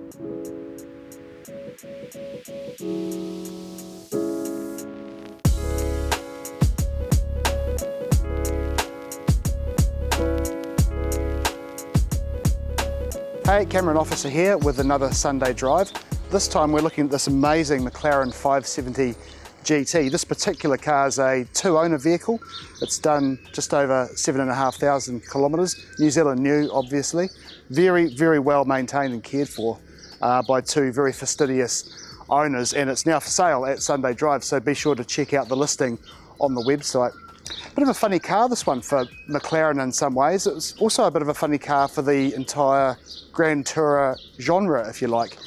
Hey, Cameron Officer here with another Sunday drive. This time we're looking at this amazing McLaren 570 GT. This particular car is a two-owner vehicle. It's done just over 7,500 kilometres. New Zealand new, obviously. Very, very well maintained and cared for by two very fastidious owners, and it's now for sale at Sunday Drive, so be sure to check out the listing on the website. Bit of a funny car, this one, for McLaren in some ways. It was also a bit of a funny car for the entire Grand Tourer genre, if you like.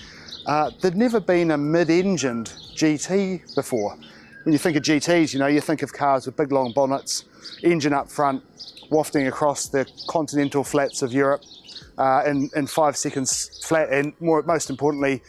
There'd never been a mid-engined GT before. When you think of GTs, you know, you think of cars with big long bonnets, engine up front, wafting across the continental flats of Europe in 5 seconds flat, and most importantly,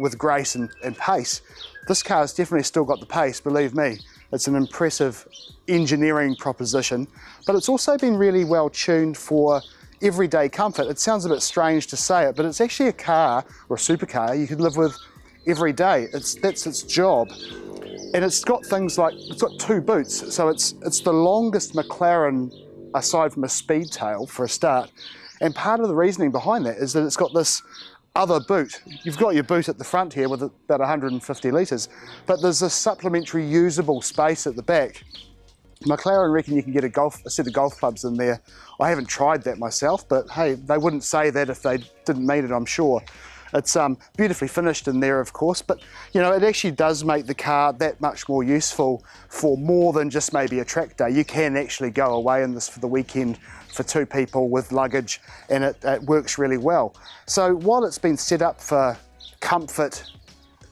with grace and pace. This car's definitely still got the pace, believe me. It's an impressive engineering proposition, but it's also been really well tuned for everyday comfort. It sounds a bit strange to say it, but it's actually a car, or a supercar, you could live with every day. That's its job. And it's got things like, it's got 2 boots, so it's the longest McLaren aside from a speed tail for a start. And part of the reasoning behind that is that it's got this other boot. You've got your boot at the front here with about 150 litres, but there's a supplementary usable space at the back. McLaren reckon you can get a set of golf clubs in there. I haven't tried that myself, but hey, they wouldn't say that if they didn't mean it, I'm sure. It's beautifully finished in there, of course, but you know, it actually does make the car that much more useful for more than just maybe a track day. You can actually go away in this for the weekend for 2 people with luggage, and it works really well. So while it's been set up for comfort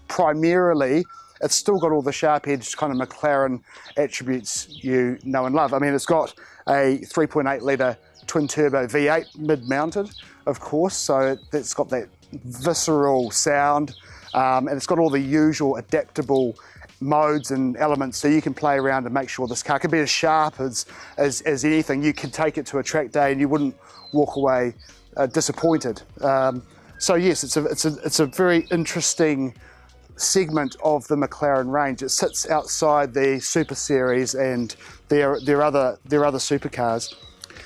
primarily, it's still got all the sharp-edged kind of McLaren attributes you know and love. I mean, it's got a 3.8 litre twin-turbo V8 mid-mounted, of course, so it's got that visceral sound, and it's got all the usual adaptable modes and elements, so you can play around and make sure this car can be as sharp as anything. You can take it to a track day and you wouldn't walk away disappointed. So yes, it's a very interesting segment of the McLaren range. It sits outside the Super Series and their other supercars.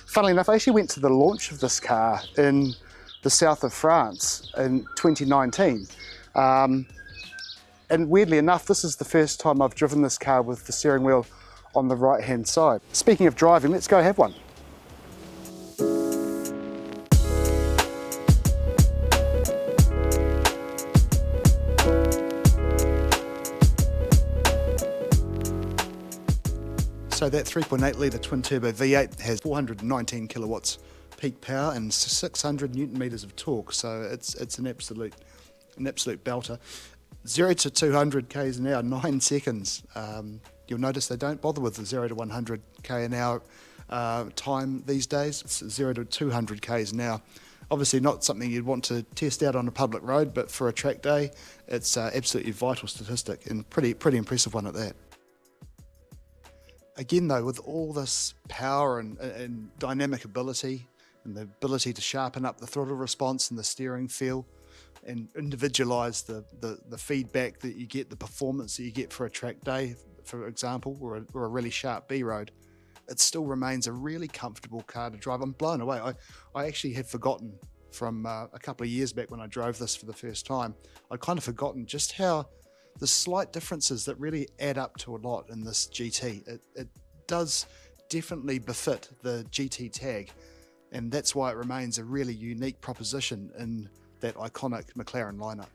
Funnily enough, I actually went to the launch of this car in the south of France in 2019. And weirdly enough, this is the first time I've driven this car with the steering wheel on the right-hand side. Speaking of driving, let's go have one. So that 3.8 litre twin-turbo V8 has 419 kilowatts peak power and 600 newton meters of torque. So it's an absolute belter. 0 to 200 k's an hour, 9 seconds. You'll notice they don't bother with the 0 to 100 k an hour time these days. It's 0 to 200 k's an hour. Obviously not something you'd want to test out on a public road, but for a track day, it's absolutely vital statistic, and pretty impressive one at that. Again though, with all this power and dynamic ability, and the ability to sharpen up the throttle response and the steering feel, and individualise the feedback that you get, the performance that you get for a track day, for example, or a really sharp B road, it still remains a really comfortable car to drive. I'm blown away. I actually had forgotten from a couple of years back when I drove this for the first time, I'd kind of forgotten just how the slight differences that really add up to a lot in this GT. It does definitely befit the GT tag, and that's why it remains a really unique proposition in that iconic McLaren lineup.